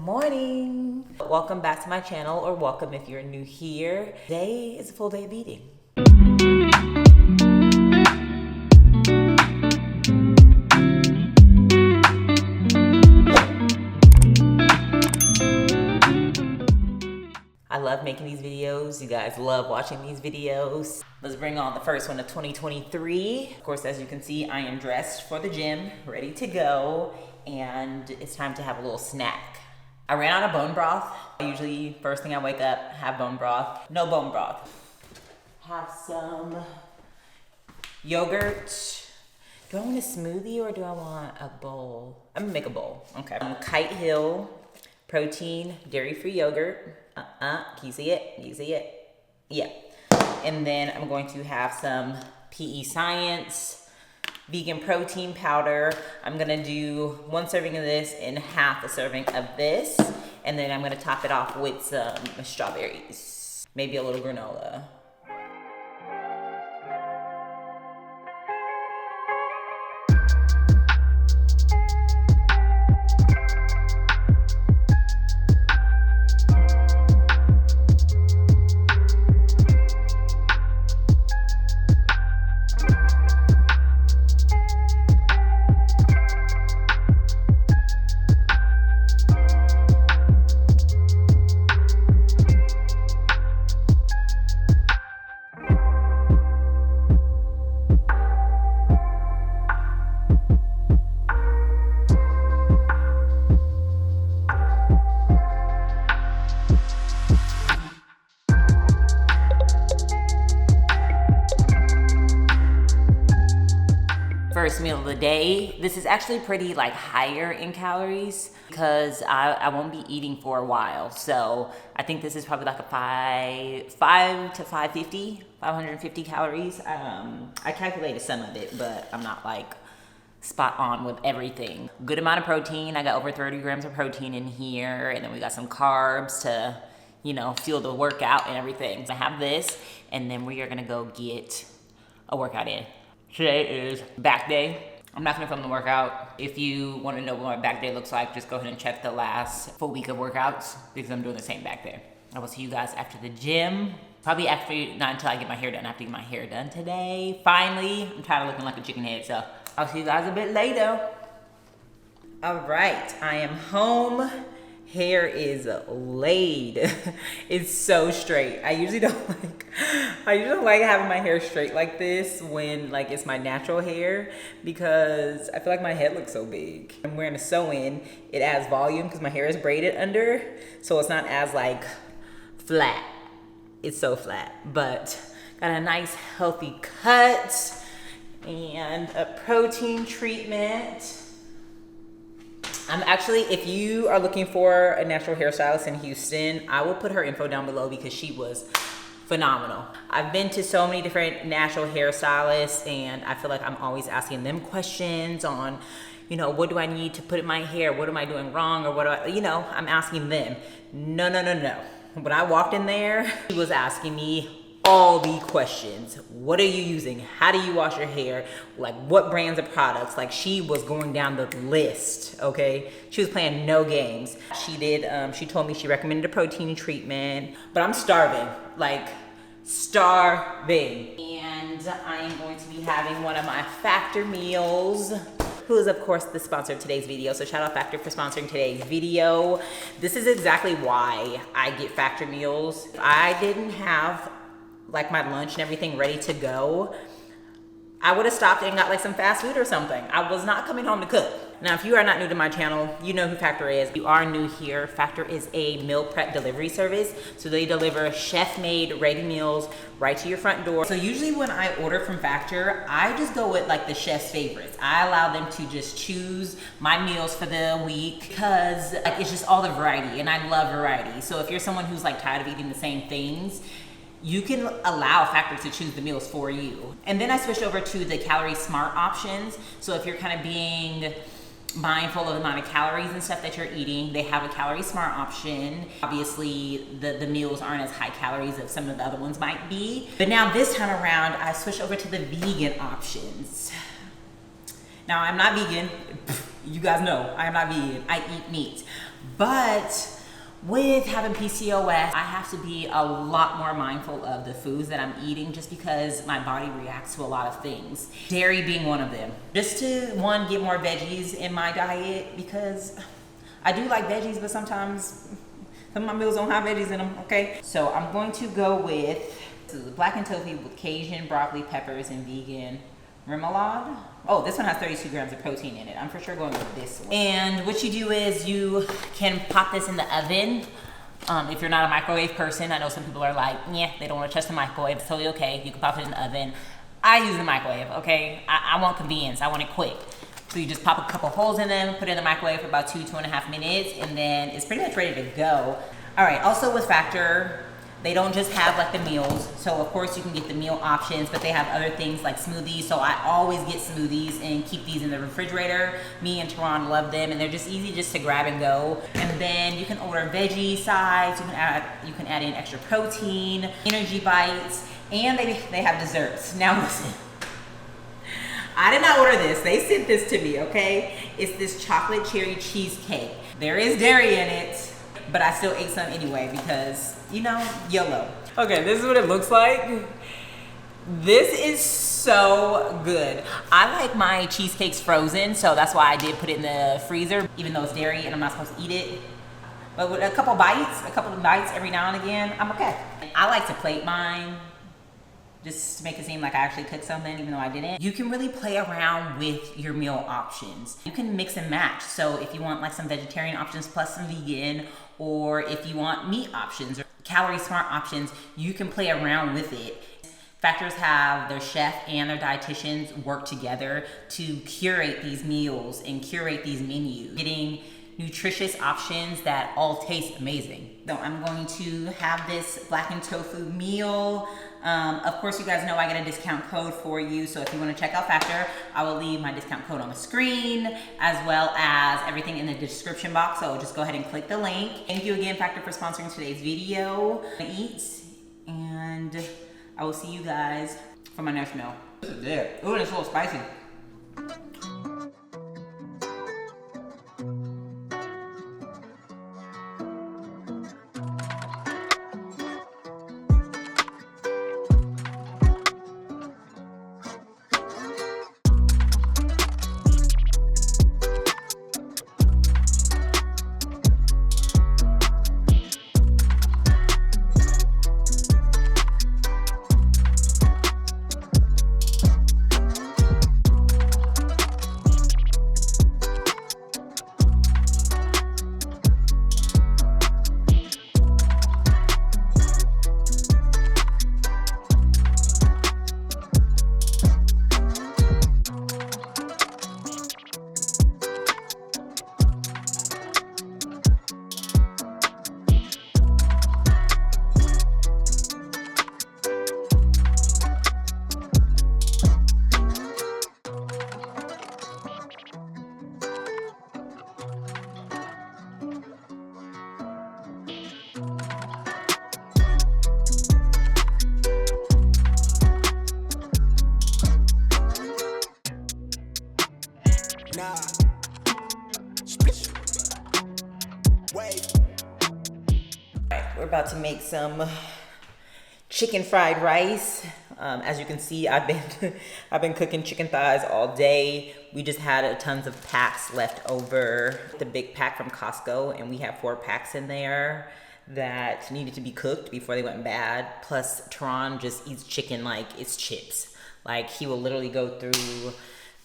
morning. Welcome back to my channel, or welcome if you're new here. Today is a full day of eating. I love making these videos. You guys love watching these videos. Let's bring on the first one of 2023. Of course, as you can see, I am dressed for the gym, ready to go, and it's time to have a little snack. I ran out of bone broth. Usually, first thing I wake up, have bone broth. No bone broth. Have some yogurt. Do I want a smoothie or do I want a bowl? I'm gonna make a bowl. Okay. Kite Hill protein, dairy-free yogurt. Can you see it? You see it? Yeah. And then I'm going to have some PE Science vegan protein powder. I'm gonna do 1 serving of this and half a serving of this. And then I'm gonna top it off with some strawberries. Maybe a little granola. First meal of the day. This is actually pretty like higher in calories because I won't be eating for a while. So I think this is probably like a 5 to 550 calories. I calculated some of it, but I'm not like spot on with everything. Good amount of protein. I got over 30 grams of protein in here. And then we got some carbs to, you know, fuel the workout and everything. So I have this, and then we are gonna go get a workout in. Today is back day. I'm not gonna film the workout. If you wanna know what my back day looks like, just go ahead and check the last full week of workouts because I'm doing the same back day. I will see you guys after the gym. Probably after, not until I get my hair done. I have to get my hair done today. Finally, I'm tired of looking like a chicken head, so I'll see you guys a bit later. All right, I am home. Hair is laid. It's so straight. I usually don't like having my hair straight like this when like it's my natural hair because I feel like my head looks so big. I'm wearing a sew-in. It adds volume because my hair is braided under, so it's not as like flat. It's so flat, but got a nice healthy cut and a protein treatment. I'm actually, if you are looking for a natural hairstylist in Houston, I will put her info down below because she was phenomenal. I've been to so many different natural hairstylists and I feel like I'm always asking them questions on, you know, what do I need to put in my hair? What am I doing wrong? Or what do I, you know, I'm asking them. No. When I walked in there, she was asking me all the questions. What are you using? How do you wash your hair? Like what brands of products? Like she was going down the list, okay? She was playing no games. She told me she recommended a protein treatment, but I'm starving, like starving. And I am going to be having one of my Factor meals, who is of course the sponsor of today's video. So shout out Factor for sponsoring today's video. This is exactly why I get Factor meals. If I didn't have like my lunch and everything ready to go, I would have stopped and got like some fast food or something. I was not coming home to cook. Now, if you are not new to my channel, you know who Factor is. If you are new here, Factor is a meal prep delivery service. So they deliver chef-made ready meals right to your front door. So usually when I order from Factor, I just go with like the chef's favorites. I allow them to just choose my meals for the week because like, it's just all the variety, and I love variety. So if you're someone who's like tired of eating the same things, you can allow Factor to choose the meals for you. And then I switched over to the calorie smart options. So if you're kind of being mindful of the amount of calories and stuff that you're eating, they have a calorie smart option. Obviously the meals aren't as high calories as some of the other ones might be. But now this time around, I switched over to the vegan options. Now I'm not vegan. You guys know I am not vegan. I eat meat. But with having PCOS, I have to be a lot more mindful of the foods that I'm eating just because my body reacts to a lot of things. Dairy being one of them. Just to, one, get more veggies in my diet because I do like veggies, but sometimes some of my meals don't have veggies in them, okay? So I'm going to go with blackened tofu with Cajun, broccoli, peppers, and vegan remoulade. Oh, this one has 32 grams of protein in it. I'm for sure going with this one. And what you do is you can pop this in the oven. If you're not a microwave person, I know some people are like, yeah, they don't want to touch the microwave. It's totally okay. You can pop it in the oven. I use the microwave, okay? I want convenience. I want it quick. So you just pop a couple holes in them, put it in the microwave for about 2.5 minutes, and then it's pretty much ready to go. All right, also with Factor, they don't just have like the meals. So of course you can get the meal options, but they have other things like smoothies. So I always get smoothies and keep these in the refrigerator. Me and Teron love them, and they're just easy just to grab and go. And then you can order veggie sides. You can add in extra protein, energy bites, and they have desserts. Now listen, I did not order this. They sent this to me, okay? It's this chocolate cherry cheesecake. There is dairy in it, but I still ate some anyway because, you know, YOLO. Okay, this is what it looks like. This is so good. I like my cheesecakes frozen, so that's why I did put it in the freezer, even though it's dairy and I'm not supposed to eat it. But with a couple of bites every now and again, I'm okay. I like to plate mine, just to make it seem like I actually cooked something even though I didn't. You can really play around with your meal options. You can mix and match. So if you want like some vegetarian options plus some vegan, or if you want meat options or calorie smart options, you can play around with it. Factors have their chef and their dietitians work together to curate these meals and curate these menus, getting nutritious options that all taste amazing. So I'm going to have this blackened tofu meal. Of course, you guys know I get a discount code for you. So if you want to check out Factor, I will leave my discount code on the screen as well as everything in the description box. So just go ahead and click the link. Thank you again, Factor, for sponsoring today's video. And I will see you guys for my next meal. This is it. Ooh, it's a little spicy. Nah. Wait. Alright, we're about to make some chicken fried rice. As you can see, I've been cooking chicken thighs all day. We just had tons of packs left over. The big pack from Costco, and we have 4 packs in there that needed to be cooked before they went bad. Plus, Teron just eats chicken like it's chips. Like, he will literally go through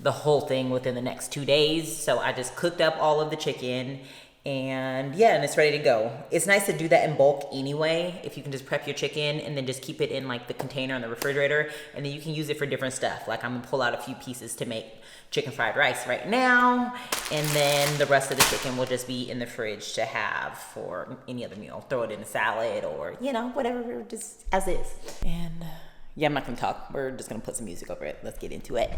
the whole thing within the next 2 days. So I just cooked up all of the chicken, and yeah, and it's ready to go. It's nice to do that in bulk anyway, if you can just prep your chicken and then just keep it in like the container in the refrigerator, and then you can use it for different stuff. Like, I'm gonna pull out a few pieces to make chicken fried rice right now, and then the rest of the chicken will just be in the fridge to have for any other meal. Throw it in a salad or, you know, whatever, just as is. And yeah, I'm not gonna talk. We're just gonna put some music over it. Let's get into it.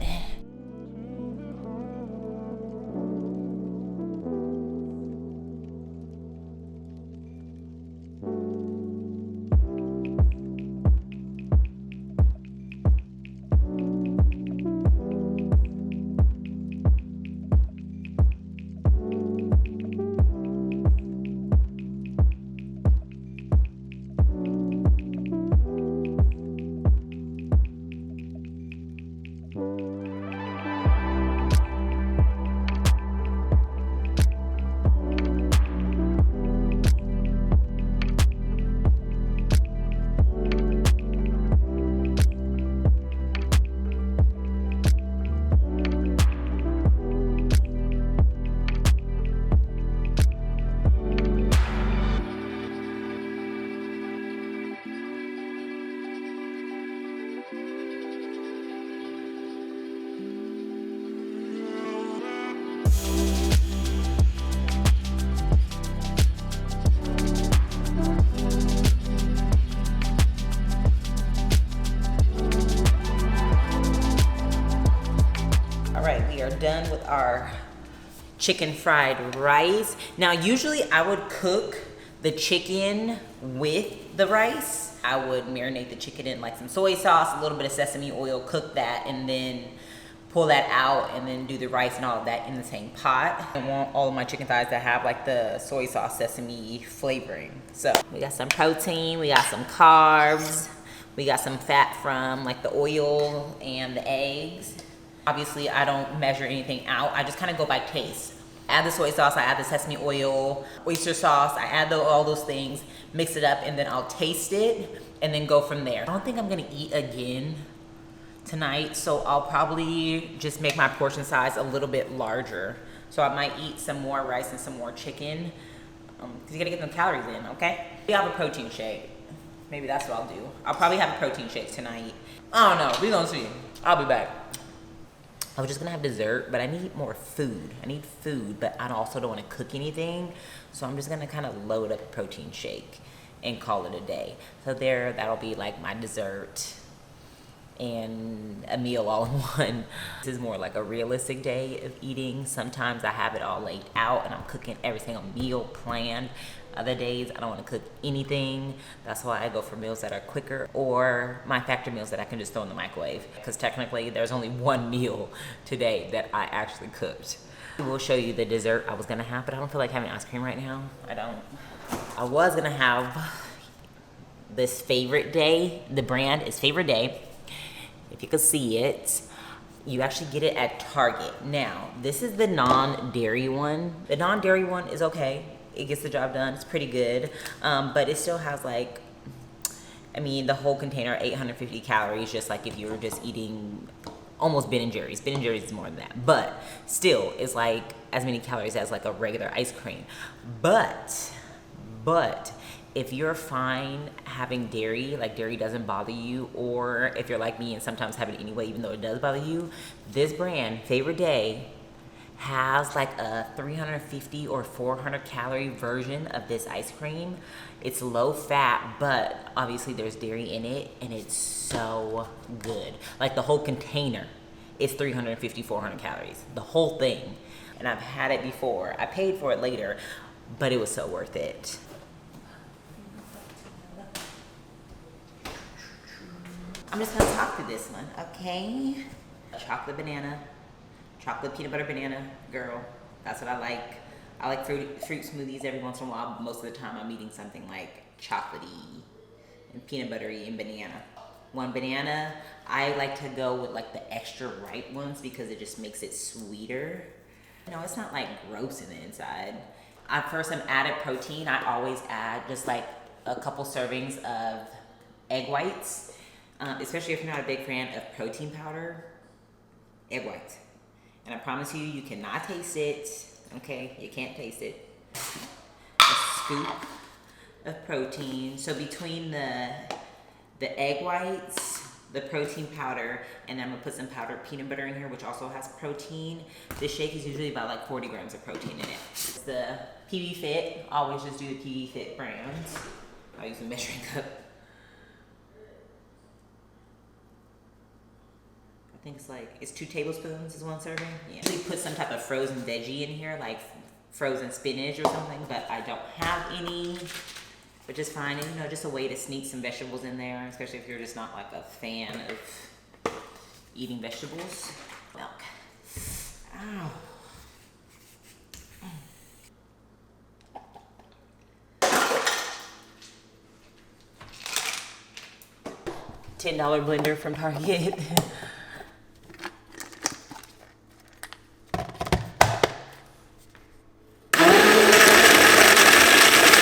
done with our chicken fried rice. Now, usually I would cook the chicken with the rice. I would marinate the chicken in like some soy sauce, a little bit of sesame oil, cook that, and then pull that out and then do the rice and all of that in the same pot. I want all of my chicken thighs to have like the soy sauce sesame flavoring. So we got some protein, we got some carbs, we got some fat from like the oil and the eggs. Obviously I don't measure anything out, I just kind of go by taste. Add the soy sauce, I add the sesame oil, oyster sauce, I add all those things, mix it up, and then I'll taste it and then go from there. I don't think I'm gonna eat again tonight, so I'll probably just make my portion size a little bit larger. So I might eat some more rice and some more chicken, because you gotta get them calories in, okay? We have a protein shake. Maybe that's what I'll do. I'll probably have a protein shake tonight. I don't know, we gonna see. I'll be back. I was just gonna have dessert, but I need more food. I need food, but I also don't wanna cook anything. So I'm just gonna kind of load up a protein shake and call it a day. So that'll be like my dessert and a meal all in one. This is more like a realistic day of eating. Sometimes I have it all laid out and I'm cooking every single meal planned. Other days I don't want to cook anything. That's why I go for meals that are quicker, or my factor meals that I can just throw in the microwave, because technically there's only one meal today that I actually cooked. We'll show you the dessert I was gonna have, but I don't feel like having ice cream right now. I was gonna have this Favorite Day. The brand is Favorite Day. If you could see it, you actually get it at Target. Now, this is the non-dairy one. The non-dairy one is okay. It gets the job done. It's pretty good. But it still has like, I mean, the whole container, 850 calories, just like if you were just eating almost Ben & Jerry's. Ben & Jerry's is more than that. But still, it's like as many calories as like a regular ice cream. But, if you're fine having dairy, like dairy doesn't bother you, or if you're like me and sometimes have it anyway, even though it does bother you, this brand, Favorite Day, has like a 350 or 400 calorie version of this ice cream. It's low fat, but obviously there's dairy in it, and it's so good. Like the whole container is 350, 400 calories, the whole thing. And I've had it before. I paid for it later, but it was so worth it. I'm just gonna talk through this one, okay? Chocolate banana, chocolate peanut butter banana, girl. That's what I like. I like fruit smoothies every once in a while, but most of the time I'm eating something like chocolatey and peanut buttery and banana. One banana, I like to go with like the extra ripe ones because it just makes it sweeter. You know, it's not like gross in the inside. First, I'm added protein. I always add just like a couple servings of egg whites. Especially if you're not a big fan of protein powder, egg whites. And I promise you, you cannot taste it, okay? You can't taste it. A scoop of protein. So between the egg whites, the protein powder, and I'm gonna put some powdered peanut butter in here, which also has protein. This shake is usually about like 40 grams of protein in it. It's the PB Fit. Always just do the PB Fit brands. I'll use a measuring cup. I think it's 2 tablespoons is 1 serving. Yeah. Usually put some type of frozen veggie in here, like frozen spinach or something, but I don't have any, which is fine. And you know, just a way to sneak some vegetables in there, especially if you're just not like a fan of eating vegetables. Milk. Ow. $10 blender from Target.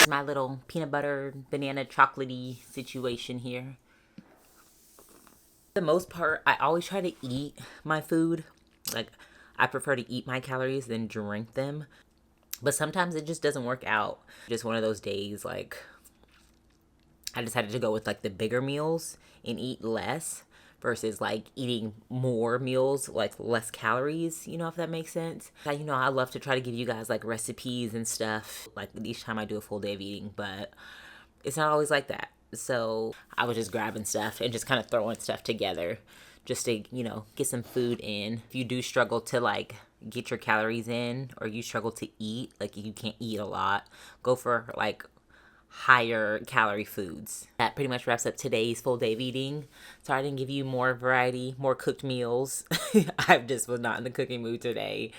My little peanut butter banana chocolatey situation here. For the most part, I always try to eat my food. Like, I prefer to eat my calories than drink them. But sometimes it just doesn't work out. Just one of those days, like, I decided to go with like the bigger meals and eat less versus like eating more meals, like less calories, you know, if that makes sense. You know, I love to try to give you guys like recipes and stuff, like each time I do a full day of eating, but it's not always like that. So I was just grabbing stuff and just kind of throwing stuff together just to, you know, get some food in. If you do struggle to like get your calories in, or you struggle to eat, like you can't eat a lot, go for like higher calorie foods. That pretty much wraps up today's full day of eating. Sorry I didn't give you more variety, more cooked meals. I just was not in the cooking mood today.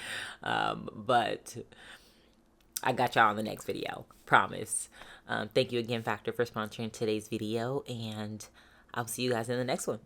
But I got y'all on the next video. Promise. Thank you again, Factor, for sponsoring today's video. And I'll see you guys in the next one.